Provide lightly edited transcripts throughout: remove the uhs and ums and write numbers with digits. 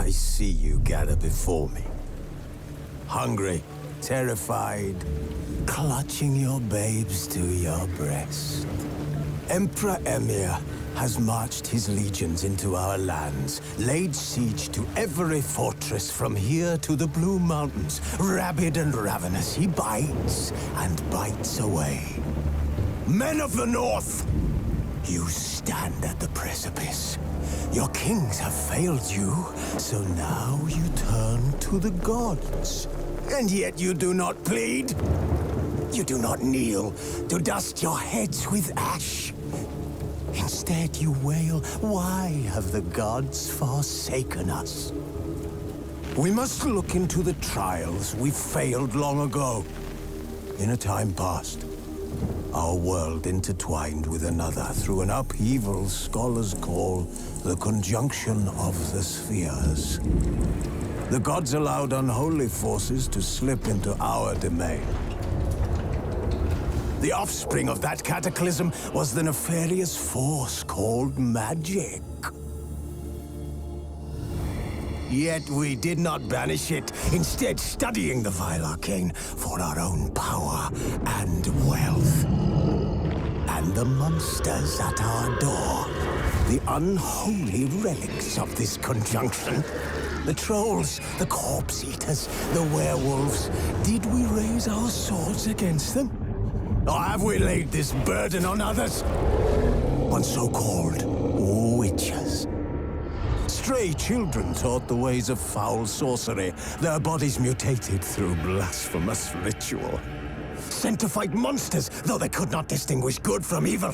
I see you gather before me. Hungry, terrified, clutching your babes to your breast. Emperor Emhyr has marched his legions into our lands, laid siege to every fortress from here to the Blue Mountains. Rabid and ravenous, he bites and bites away. Men of the North, you stand at the precipice. Your kings have failed you, so now you turn to the gods. And yet you do not plead. You do not kneel to dust your heads with ash. Instead you wail, why have the gods forsaken us? We must look into the trials we failed long ago. In a time past, our world intertwined with another through an upheaval scholars call the conjunction of the spheres. The gods allowed unholy forces to slip into our domain. The offspring of that cataclysm was the nefarious force called magic. Yet we did not banish it, instead studying the vile arcane for our own power and wealth. And the monsters at our door, the unholy relics of this conjunction. The trolls, the corpse eaters, the werewolves. Did we raise our swords against them? Or have we laid this burden on others? On so-called witches. Stray children taught the ways of foul sorcery, their bodies mutated through blasphemous ritual. Sent to fight monsters, though they could not distinguish good from evil.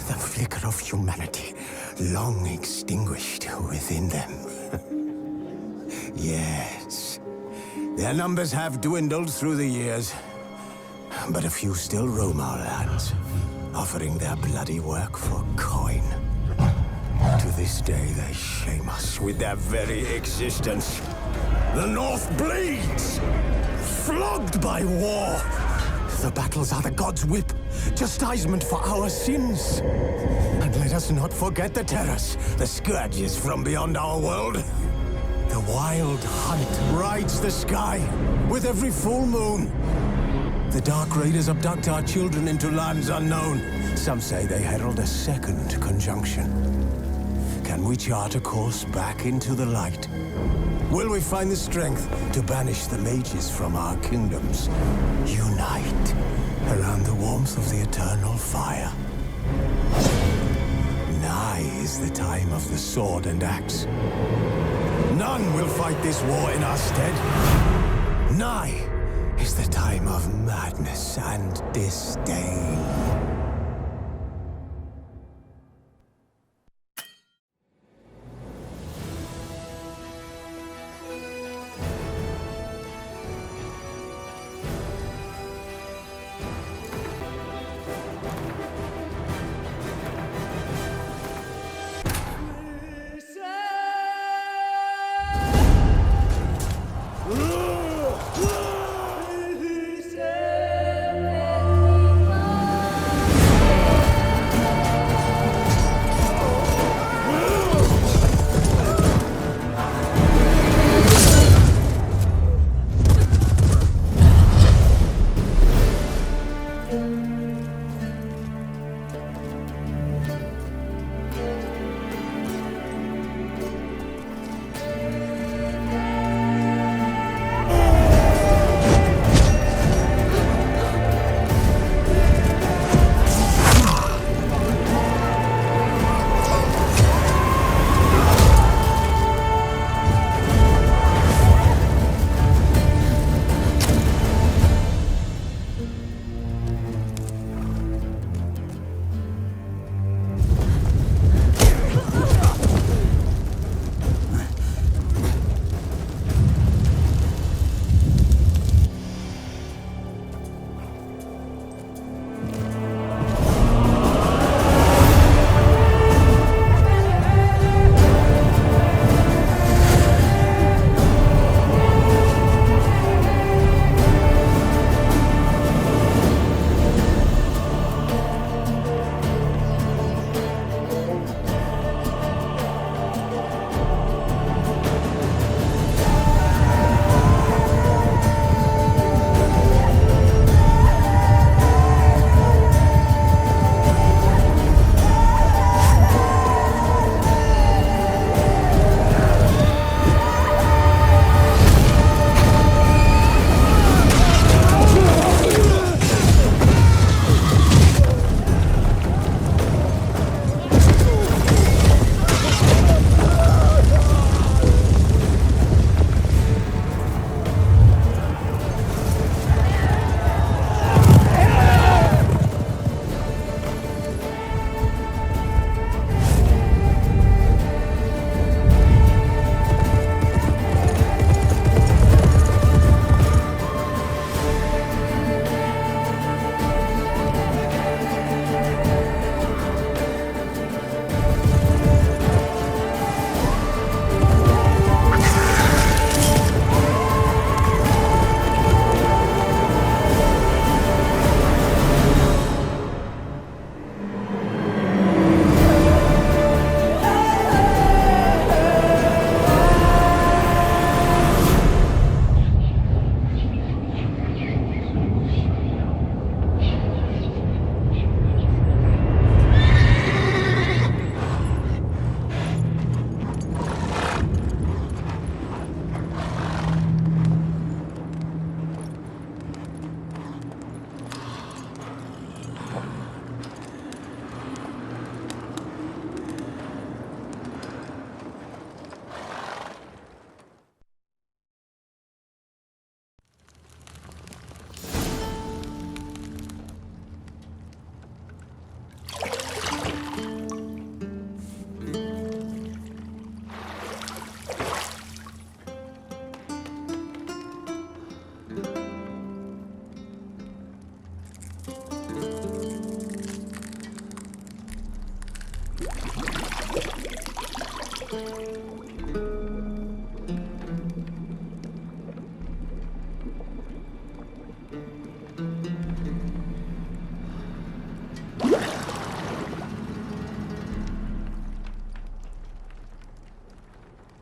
The flicker of humanity, long extinguished within them. Yes, their numbers have dwindled through the years. But a few still roam our lands, offering their bloody work for coin. To this day, they shame us with their very existence. The North bleeds, flogged by war. The battles are the gods' whip, chastisement for our sins. And let us not forget the terrors, the scourges from beyond our world. The wild hunt rides the sky with every full moon. The Dark Raiders abduct our children into lands unknown. Some say they herald a second conjunction. Can we chart a course back into the light? Will we find the strength to banish the mages from our kingdoms? Unite around the warmth of the eternal fire. Nigh is the time of the sword and axe. None will fight this war in our stead. Nigh is the time of madness and disdain.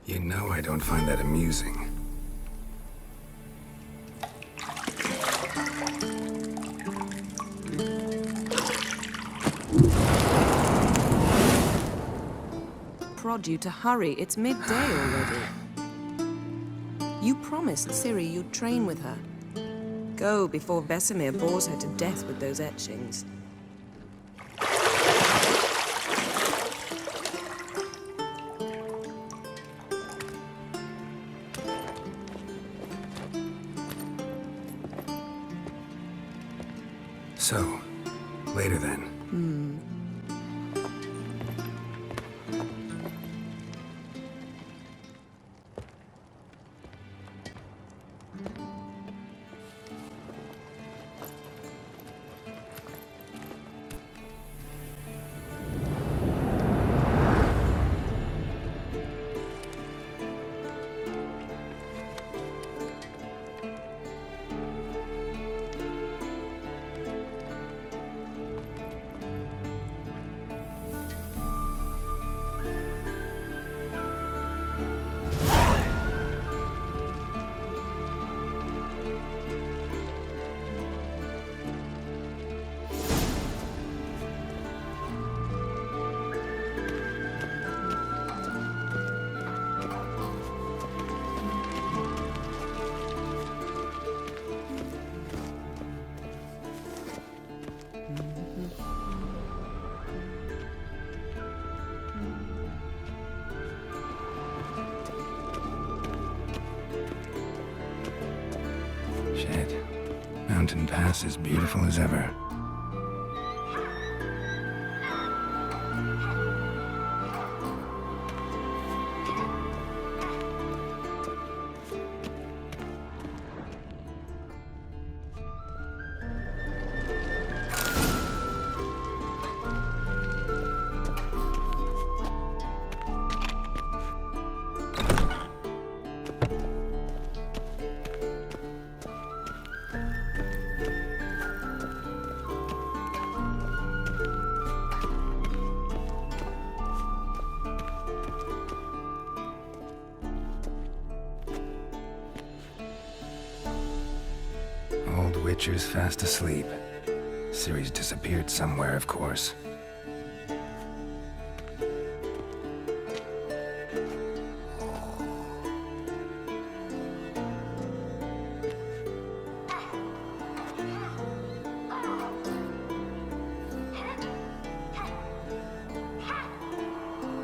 You know I don't find that amusing. Prod you to hurry. It's midday already. You promised Ciri you'd train with her. Go before Vesemir bores her to death with those etchings. So, later then. Shit. Mountain Pass is beautiful as ever. Old Witcher's fast asleep. Ciri's disappeared somewhere, of course.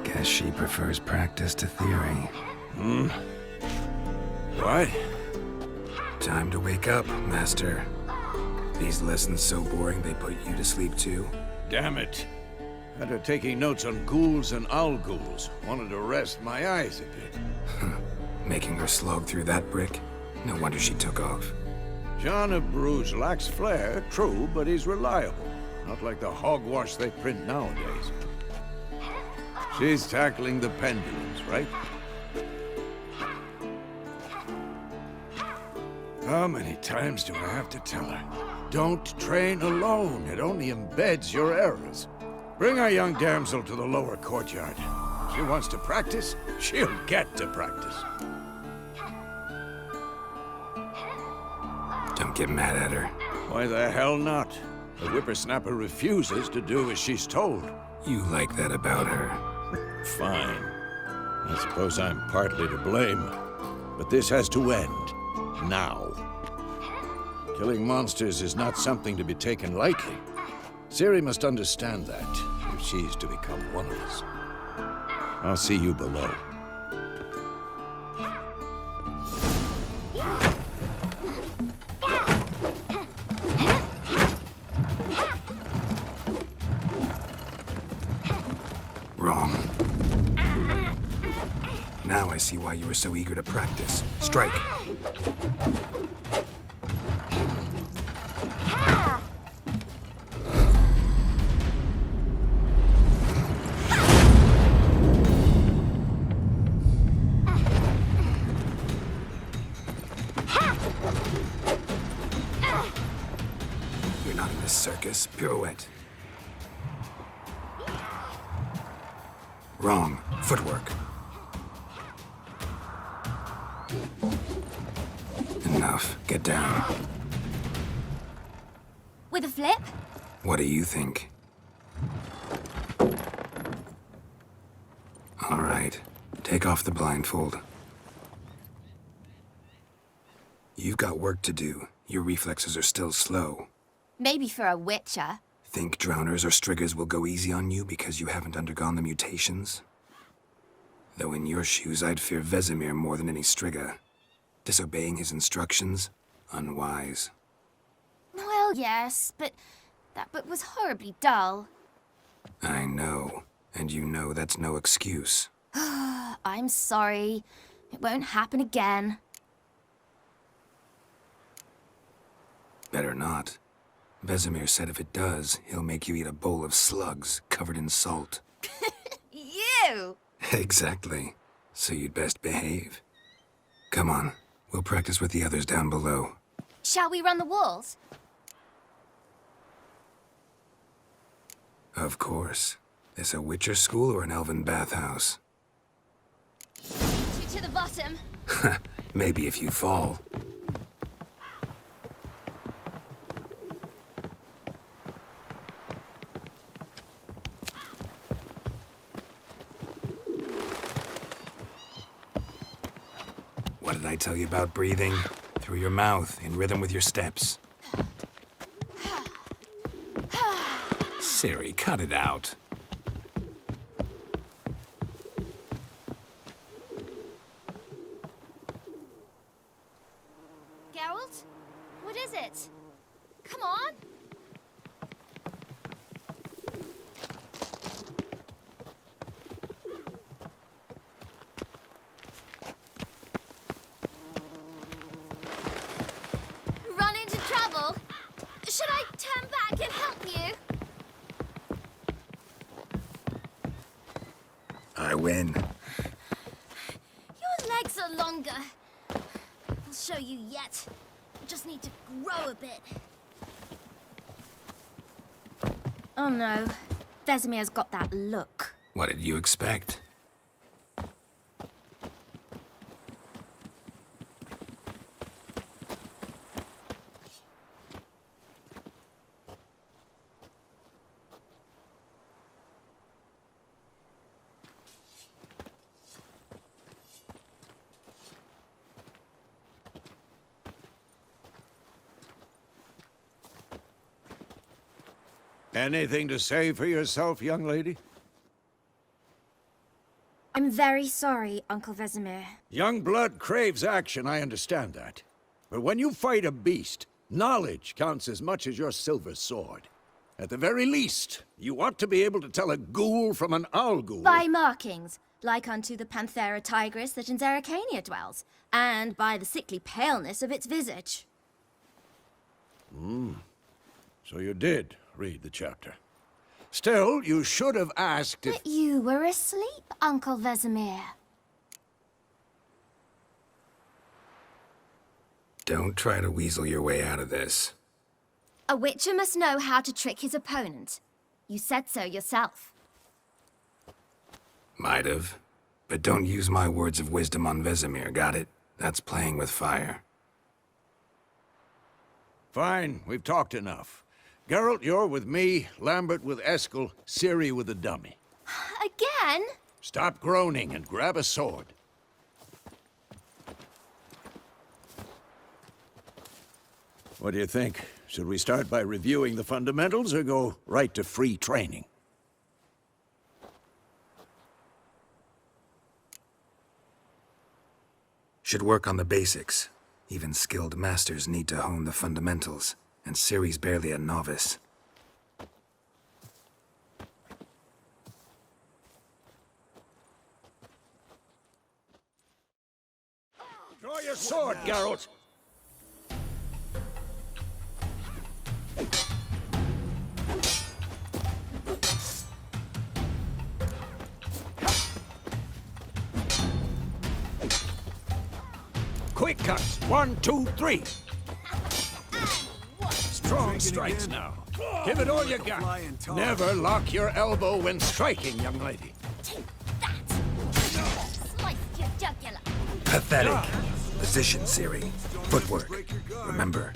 Guess she prefers practice to theory. What? Time to wake up, Master. These lessons so boring they put you to sleep too? Damn it. Had her taking notes on ghouls and owl ghouls. Wanted to rest my eyes a bit. Making her slog through that brick? No wonder she took off. John of Bruges lacks flair, true, but he's reliable. Not like the hogwash they print nowadays. She's tackling the pendulums, right? How many times do I have to tell her? Don't train alone. It only embeds your errors. Bring our young damsel to the lower courtyard. She wants to practice, she'll get to practice. Don't get mad at her. Why the hell not? The whippersnapper refuses to do as she's told. You like that about her. Fine. I suppose I'm partly to blame. But this has to end. Now. Killing monsters is not something to be taken lightly. Ciri must understand that, if she's to become one of us. I'll see you below. Wrong. Now I see why you were so eager to practice. Strike. this. Pirouette. Wrong. Footwork. Enough. Get down. With a flip? What do you think? All right. Take off the blindfold. You've got work to do. Your reflexes are still slow. Maybe for a witcher. Think drowners or striggers will go easy on you because you haven't undergone the mutations? Though in your shoes, I'd fear Vesemir more than any strigger. Disobeying his instructions? Unwise. Well, yes, but that book was horribly dull. I know. And you know that's no excuse. I'm sorry. It won't happen again. Better not. Vesemir said if it does, he'll make you eat a bowl of slugs covered in salt. You! Exactly. So you'd best behave. Come on. We'll practice with the others down below. Shall we run the walls? Of course. This a Witcher school or an elven bathhouse? Two to the bottom. Maybe if you fall. What did I tell you about breathing? Through your mouth, in rhythm with your steps. Ciri, cut it out. Geralt? What is it? Come on! Run into trouble? Should I turn back and help you? I win. Your legs are longer. I'll show you yet. I just need to grow a bit. Oh no. Vesemir's got that look. What did you expect? Anything to say for yourself, young lady? I'm very sorry, Uncle Vesemir. Young blood craves action, I understand that. But when you fight a beast, knowledge counts as much as your silver sword. At the very least, you ought to be able to tell a ghoul from an owl ghoul. By markings, like unto the Panthera tigris that in Zerrikania dwells, and by the sickly paleness of its visage. So you did read the chapter. Still, you should have asked if... But you were asleep, Uncle Vesemir. Don't try to weasel your way out of this. A witcher must know how to trick his opponent. You said so yourself. Might have. But don't use my words of wisdom on Vesemir, got it? That's playing with fire. Fine, we've talked enough. Geralt, you're with me, Lambert with Eskel, Ciri with the dummy. Again? Stop groaning and grab a sword. What do you think? Should we start by reviewing the fundamentals or go right to free training? Should work on the basics. Even skilled masters need to hone the fundamentals, and Ciri's barely a novice. Draw your sword, Geralt! Quick cuts! 1, 2, 3! Strong strikes now. Give it all you got. Never lock your elbow when striking, young lady. Take that! Slice your jugular. Pathetic. Position, Ciri. Footwork. Remember.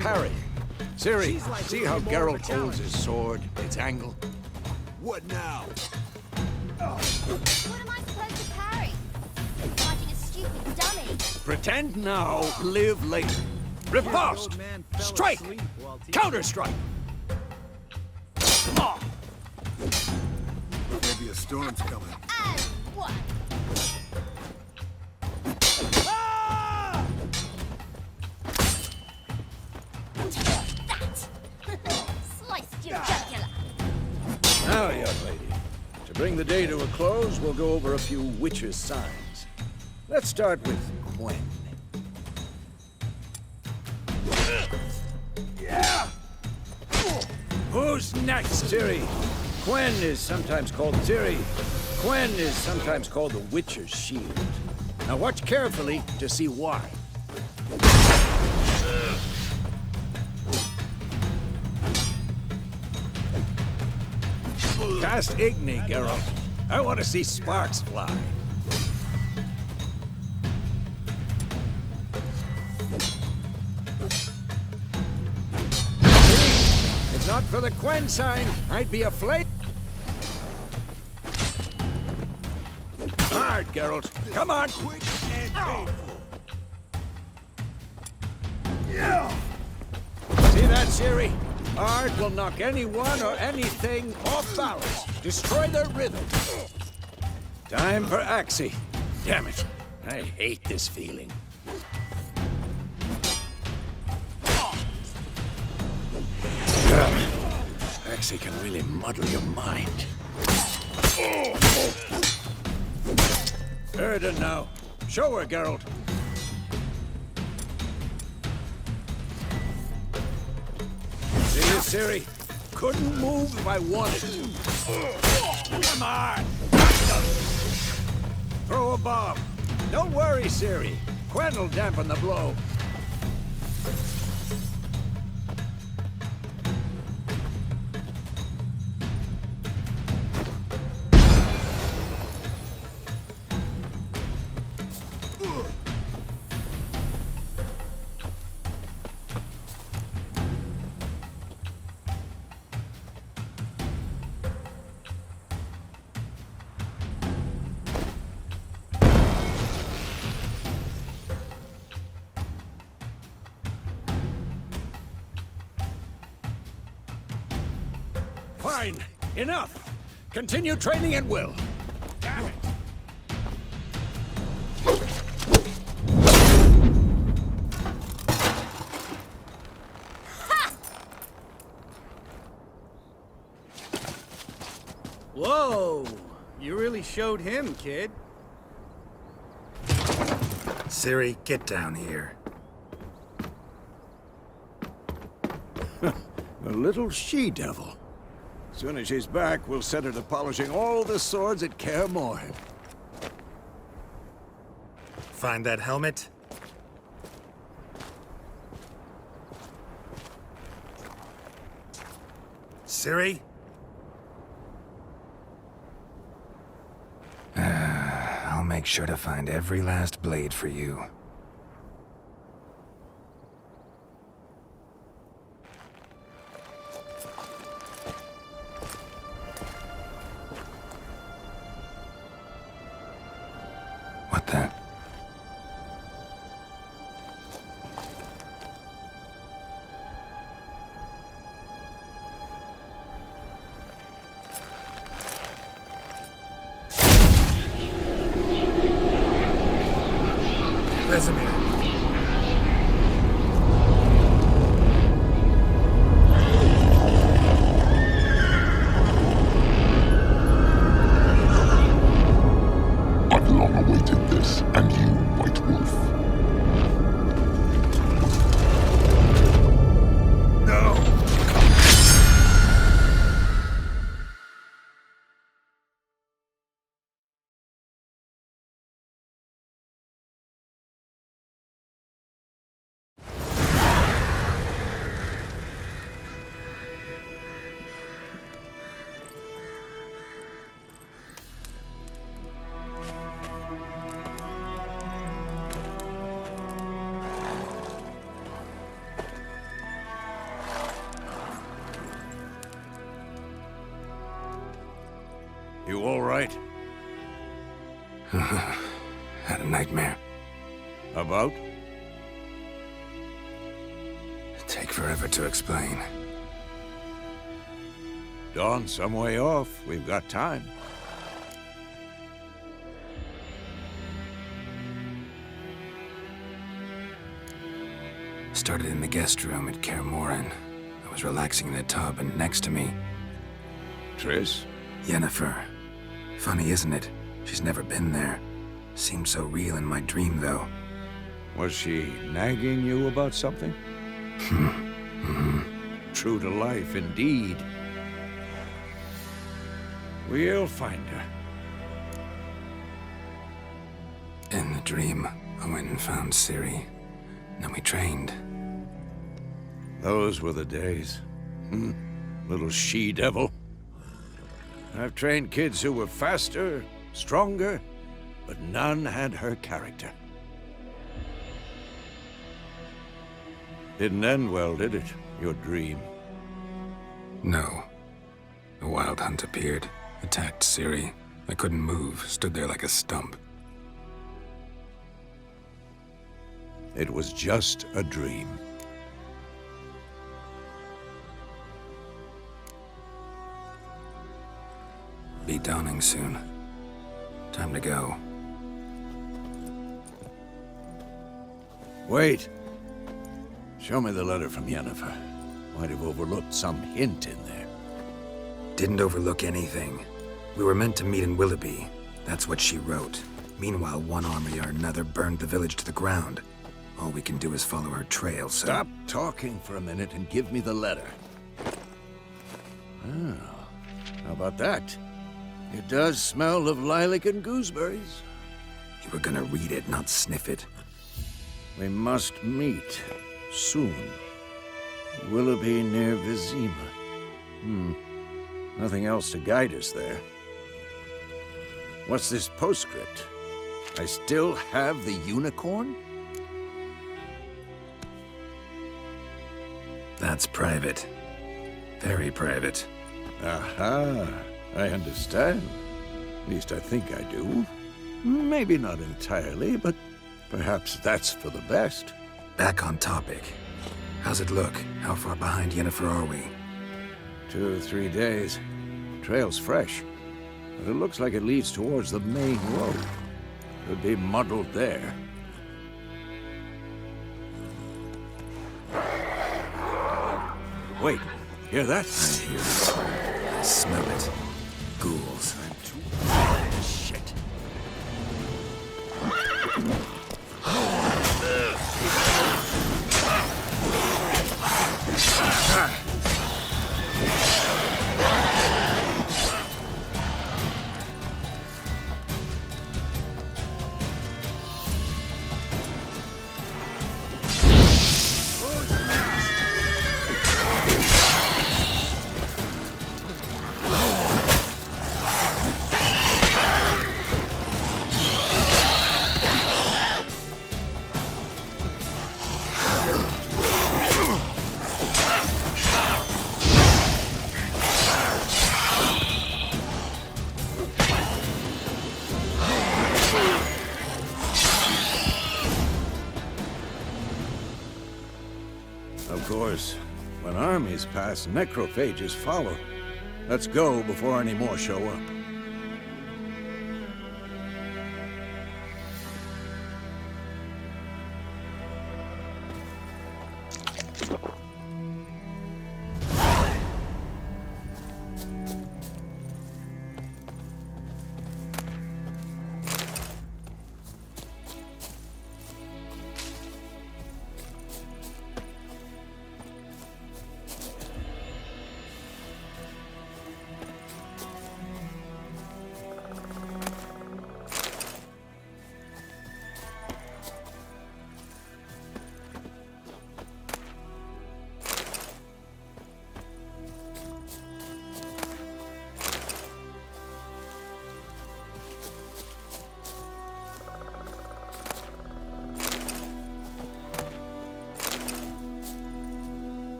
Parry. Ciri, see how Geralt holds his sword, its angle? What now? What am I supposed to parry? Fighting a stupid dummy. Pretend now, live later. Riposte! Strike! Counter-strike! Maybe a storm's coming. And one. That! Sliced your jugular. Now, young lady, to bring the day to a close, we'll go over a few witches' signs. Let's start with Gwen. Who's next, Ciri? Gwen is sometimes called Ciri. Gwen is sometimes called the Witcher's Shield. Now watch carefully to see why. Cast Igni, Geralt. I want to see sparks fly. If not for the Gwen sign, I'd be aflame. Hard, Geralt. Come on. Quick and painful. See that, Ciri? Art will knock anyone or anything off balance. Destroy their rhythm. Time for Axii. Damn it. I hate this feeling. Axii can really muddle your mind. Erden now. Show her, Geralt. See you, Ciri? Couldn't move if I wanted to. Come on! Throw a bomb. Don't worry, Ciri. Gwen will dampen the blow. Fine. Enough. Continue training at will. Damn it. Whoa! You really showed him, kid. Ciri, get down here. A little she-devil. Soon as she's back, we'll set her to polishing all the swords at Kaer Morhen. Find that helmet? Ciri? I'll make sure to find every last blade for you. What the? Vesemir. right? Had a nightmare. About? Take forever to explain. Dawn's some way off. We've got time. Started in the guest room at Kaer Morhen. I was relaxing in a tub, and next to me, Triss? Yennefer. Funny, isn't it? She's never been there. Seemed so real in my dream, though. Was she nagging you about something? True to life, indeed. We'll find her. In the dream, I went and found Ciri. Then we trained. Those were the days. Little she-devil. I've trained kids who were faster, stronger, but none had her character. Didn't end well, did it? Your dream? No. A wild hunt appeared, attacked Ciri. I couldn't move, stood there like a stump. It was just a dream. Be dawning soon. Time to go. Wait. Show me the letter from Yennefer. Might have overlooked some hint in there. Didn't overlook anything. We were meant to meet in Willoughby. That's what she wrote. Meanwhile, one army or another burned the village to the ground. All we can do is follow her trail, so... Stop talking for a minute and give me the letter. Oh, how about that? It does smell of lilac and gooseberries. You were gonna read it, not sniff it. We must meet soon. Willoughby near Vizima. Nothing else to guide us there. What's this postscript? I still have the unicorn? That's private. Very private. Aha, I understand. At least I think I do. Maybe not entirely, but perhaps that's for the best. Back on topic. How's it look? How far behind Yennefer are we? 2 or 3 days. Trail's fresh, but it looks like it leads towards the main road. Could be muddled there. Wait, hear that? I hear it. I smell it. Ghouls. Shit. Of course, when armies pass, necrophages follow. Let's go before any more show up.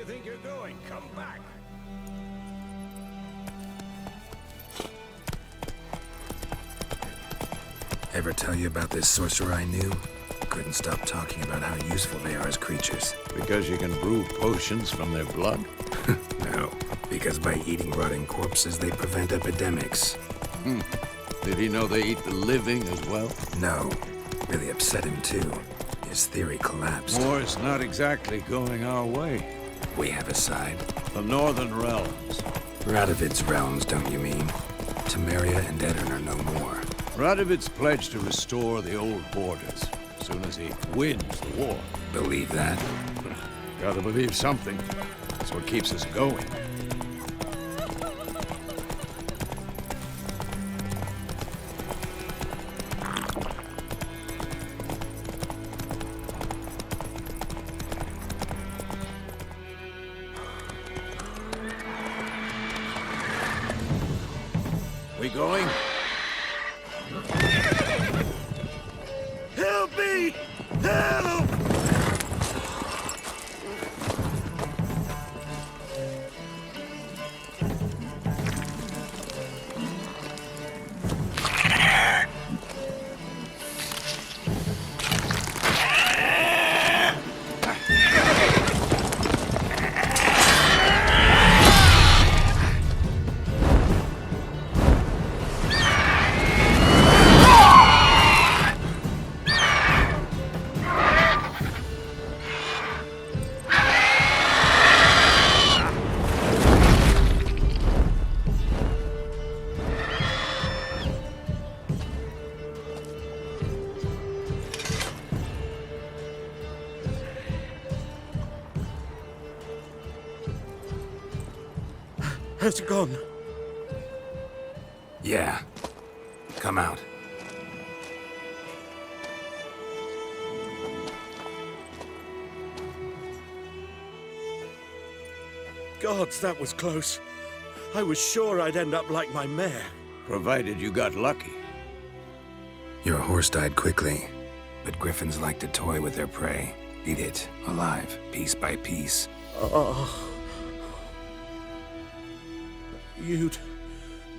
you think you're going? Come back! Ever tell you about this sorcerer I knew? Couldn't stop talking about how useful they are as creatures. Because you can brew potions from their blood? No, because by eating rotting corpses, they prevent epidemics. Did he know they eat the living as well? No, really upset him too. His theory collapsed. War's not exactly going our way. We have a side. The Northern Realms. Radovid's realms, don't you mean? Temeria and Edirn are no more. Radovid's pledged to restore the old borders as soon as he wins the war. Believe that? Gotta believe something. That's what keeps us going. We going? Help me! Help! Has it gone? Yeah. Come out. Gods, that was close. I was sure I'd end up like my mare. Provided you got lucky. Your horse died quickly, but griffins like to toy with their prey. Eat it, alive, piece by piece.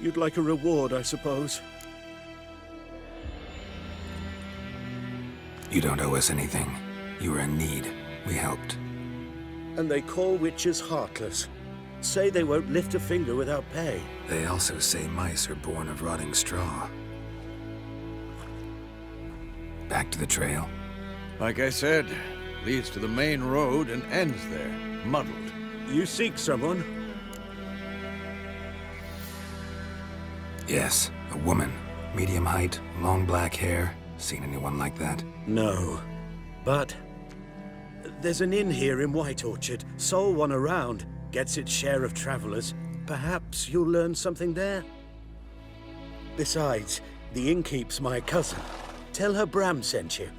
You'd like a reward, I suppose. You don't owe us anything. You were in need. We helped. And they call witches heartless. Say they won't lift a finger without pay. They also say mice are born of rotting straw. Back to the trail? Like I said, leads to the main road and ends there, muddled. You seek someone? Yes, a woman. Medium height, long black hair. Seen anyone like that? No. But there's an inn here in White Orchard. Sole one around. Gets its share of travelers. Perhaps you'll learn something there? Besides, the innkeep's my cousin. Tell her Bram sent you.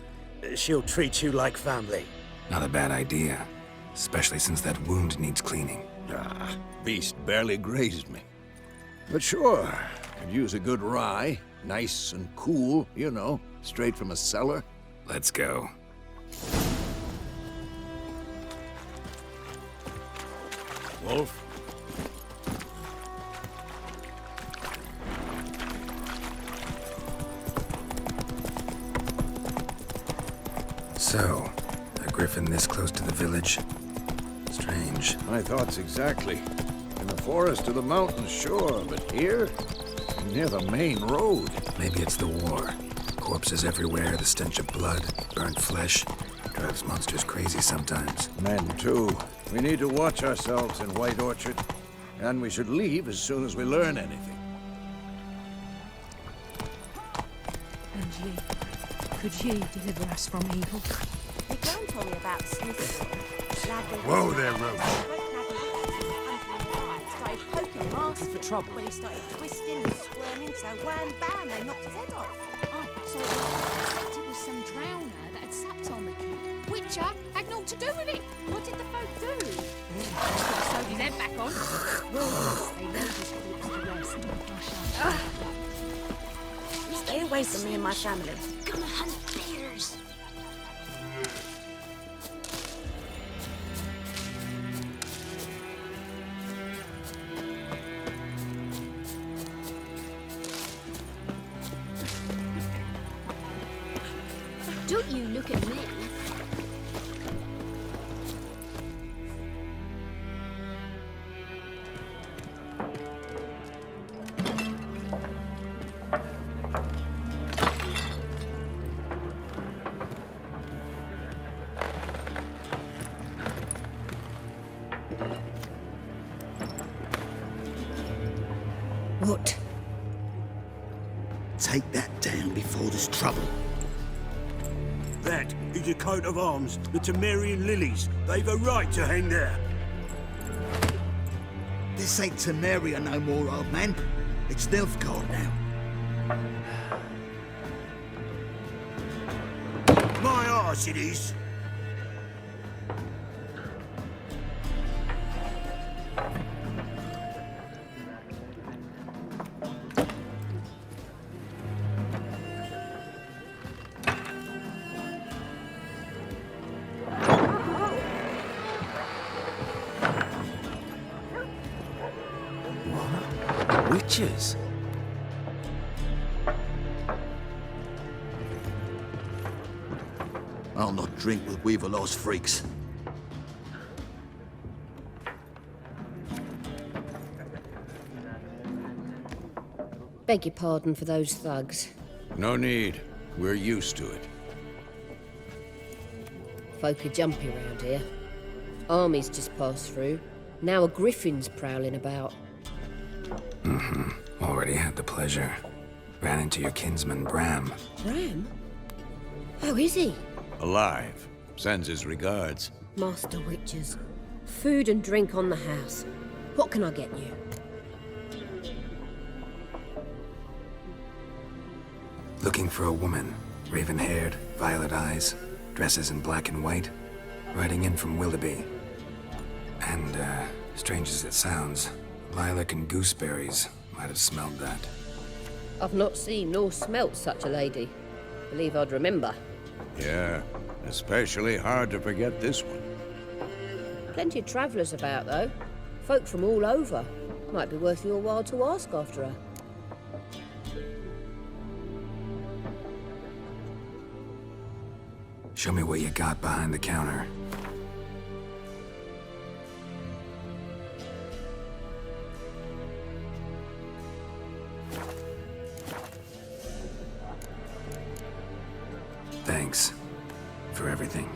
She'll treat you like family. Not a bad idea. Especially since that wound needs cleaning. Beast barely grazed me. But sure, could use a good rye. Nice and cool, you know, straight from a cellar. Let's go. Wolf? So, a griffin this close to the village? Strange. My thoughts exactly. In the forest or the mountains, sure, but here? Near the main road. Maybe it's the war. Corpses everywhere, the stench of blood, burnt flesh. Drives monsters crazy sometimes. Men, too. We need to watch ourselves in White Orchard. And we should leave as soon as we learn anything. And ye, could ye deliver us from evil? The John told me about Smith. Whoa there, Rose. Started poking masks for trouble. When he started twisting and squirming, so wham bam, they knocked his head off. Oh, so it was some drowner that had sapped on the kid. Witcher had naught to do with it. What did the folk do? Sewed his head back on. They laid his corpse to rest. Stay away from me and my family. Gonna hunt bears. Don't you look at me. What? Take that down before there's trouble. That is a coat of arms, the Temerian lilies. They've a right to hang there. This ain't Temeria no more, old man. It's Nilfgaard now. My arse it is. Witches? I'll not drink with Weaverlaw's freaks. Beg your pardon for those thugs. No need. We're used to it. Folk are jumpy round here. Armies just passed through. Now a griffin's prowling about. Already had the pleasure. Ran into your kinsman, Bram. Bram? How is he? Alive. Sends his regards. Master Witches. Food and drink on the house. What can I get you? Looking for a woman. Raven-haired, violet eyes, dresses in black and white. Riding in from Willoughby. And, strange as it sounds, lilac and gooseberries might have smelled that. I've not seen nor smelt such a lady. Believe I'd remember. Yeah, especially hard to forget this one. Plenty of travellers about, though. Folk from all over. Might be worth your while to ask after her. Show me what you got behind the counter. Thanks for everything.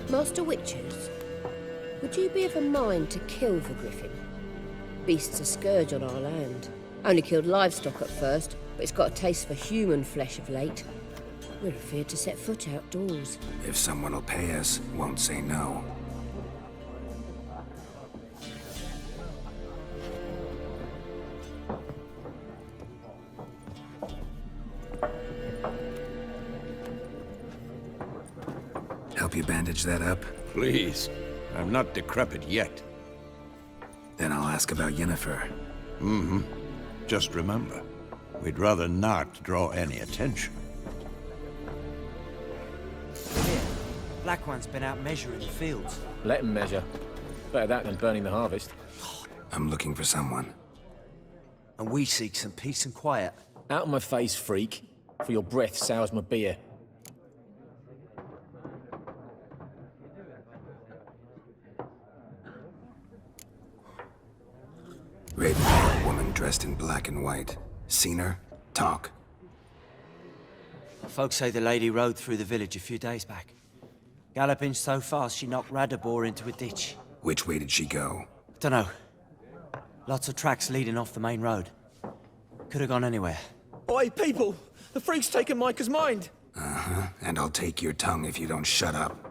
Master Witches, would you be of a mind to kill the griffin? Beast's a scourge on our land. Only killed livestock at first, but it's got a taste for human flesh of late. We're afeard to set foot outdoors. If someone will pay us, won't say no. Help you bandage that up? Please. I'm not decrepit yet. Then I'll ask about Yennefer. Just remember, we'd rather not draw any attention. Here, Black One's been out measuring the fields. Let him measure. Better that than burning the harvest. I'm looking for someone. And we seek some peace and quiet. Out of my face, freak. For your breath sours my beer. Raven-haired woman dressed in black and white. Seen her? Talk. Folks say the lady rode through the village a few days back. Galloping so fast she knocked Radabor into a ditch. Which way did she go? Dunno. Lots of tracks leading off the main road. Could have gone anywhere. Oi, people! The freak's taken Micah's mind! Uh-huh. And I'll take your tongue if you don't shut up.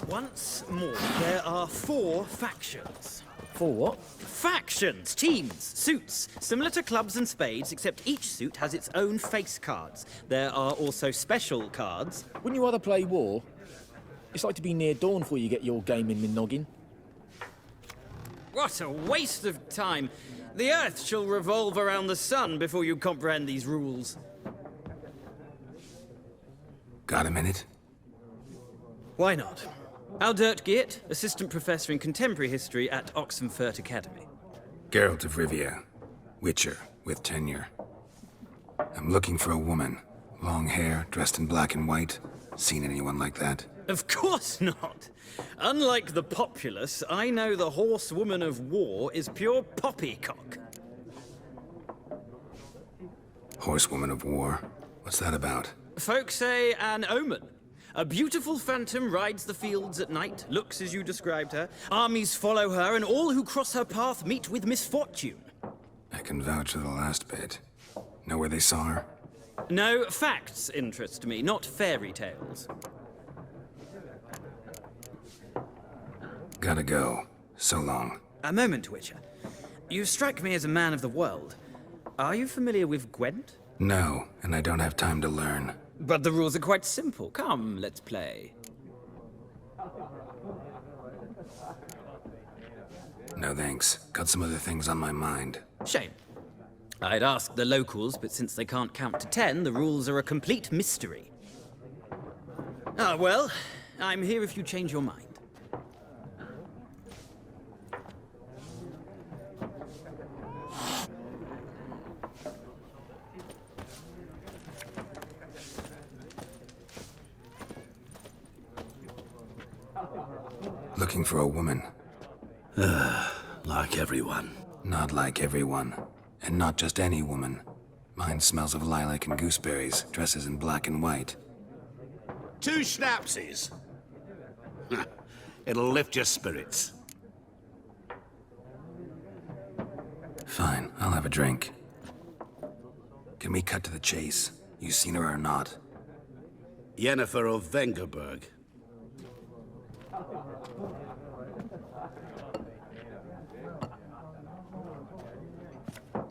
Once more, there are 4 factions. 4 what? Factions, teams, suits, similar to clubs and spades, except each suit has its own face cards. There are also special cards. Wouldn't you rather play war? It's like to be near dawn before you get your game in the noggin. What a waste of time. The Earth shall revolve around the sun before you comprehend these rules. Got a minute? Why not? Aldert Geert, Assistant Professor in Contemporary History at Oxenfurt Academy. Geralt of Rivia, Witcher, with tenure. I'm looking for a woman. Long hair, dressed in black and white. Seen anyone like that? Of course not. Unlike the populace, I know the horsewoman of war is pure poppycock. Horsewoman of war? What's that about? Folk say an omen. A beautiful phantom rides the fields at night, looks as you described her. Armies follow her, and all who cross her path meet with misfortune. I can vouch for the last bit. Know where they saw her? No, facts interest me, not fairy tales. Gotta go. So long. A moment, Witcher. You strike me as a man of the world. Are you familiar with Gwent? No, and I don't have time to learn. But the rules are quite simple. Come, let's play. No thanks. Got some other things on my mind. Shame. I'd ask the locals, but since they can't count to 10, the rules are a complete mystery. Ah, well, I'm here if you change your mind. Looking for a woman. Like everyone. Not like everyone. And not just any woman. Mine smells of lilac and gooseberries, dresses in black and white. 2 schnapsies. It'll lift your spirits. Fine, I'll have a drink. Can we cut to the chase? You seen her or not? Yennefer of Vengerberg.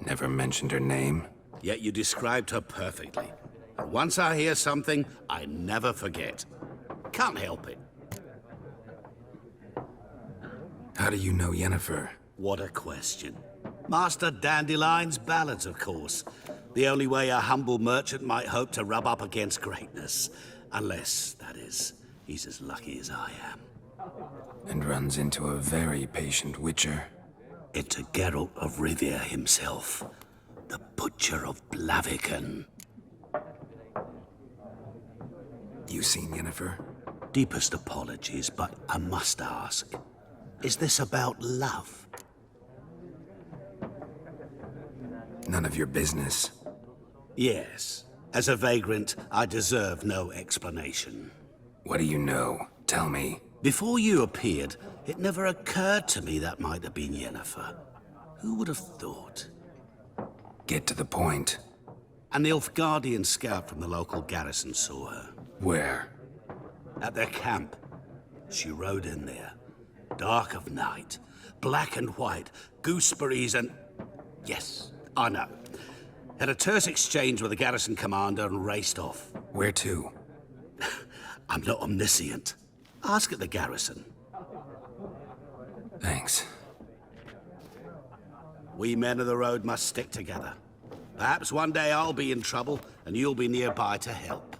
Never mentioned her name. Yet you described her perfectly. And once I hear something, I never forget. Can't help it. How do you know Yennefer? What a question. Master Dandelion's ballads, of course. The only way a humble merchant might hope to rub up against greatness. Unless, that is, he's as lucky as I am. And runs into a very patient witcher. Into Geralt of Rivia himself. The Butcher of Blaviken. You seen Yennefer? Deepest apologies, but I must ask. Is this about love? None of your business. Yes. As a vagrant, I deserve no explanation. What do you know? Tell me. Before you appeared, it never occurred to me that might have been Yennefer. Who would have thought? Get to the point. An Nilfgaardian scout from the local garrison saw her. Where? At their camp. She rode in there. Dark of night. Black and white. Gooseberries and... Yes, I know. Had a terse exchange with the garrison commander and raced off. Where to? I'm not omniscient. Ask at the garrison. Thanks. We men of the road must stick together. Perhaps one day I'll be in trouble and you'll be nearby to help.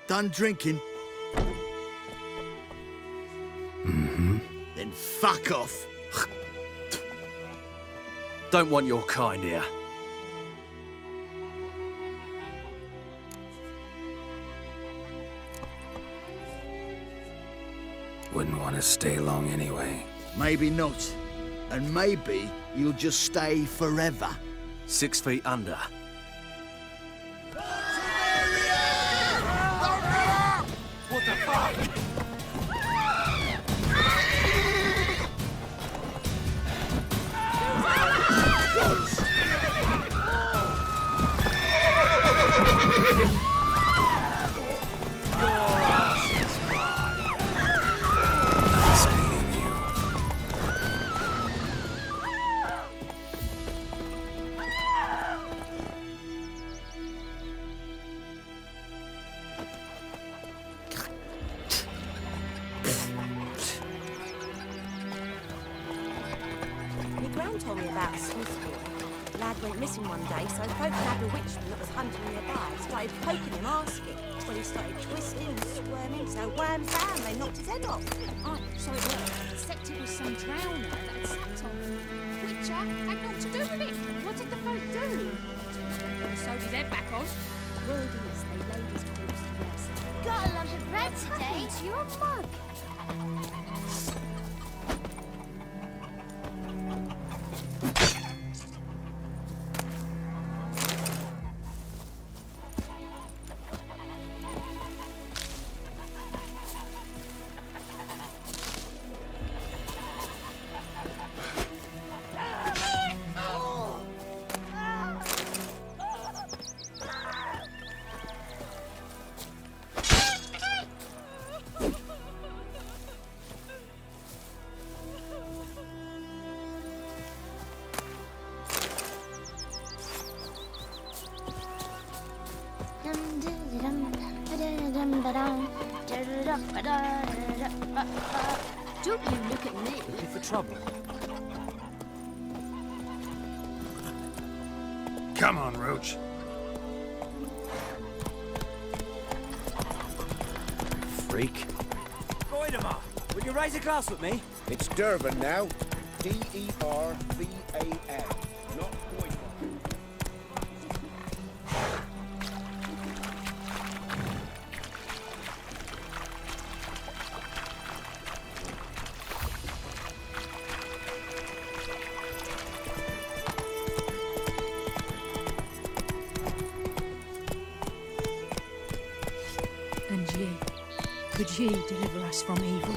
Done drinking? Mm-hmm. Then fuck off. Don't want your kind here. Wouldn't want to stay long anyway. Maybe not. And maybe you'll just stay forever. 6 feet under. What the fuck? My gran told me about a Smith boy. Lad went missing one day, so folk had a witchman that was hunting nearby. Started poking him, asking. Well, he started twisting and squirming, so wham bam, they knocked his head off. Oh, so it was. Except it was some drowner that had slapped on the Witcher had naught to do with it. What did the folk do? They sewed his head back on. Word is, they laid his corpse to rest. Got a lump of bread today. To your mug. Don't you look at me. Looking for trouble. Come on, Roach. Freak. Voidemar, will you raise a glass with me? It's Durban now. D-E-R-B-A-N. Not Voidemar. And ye, could ye deliver us from evil?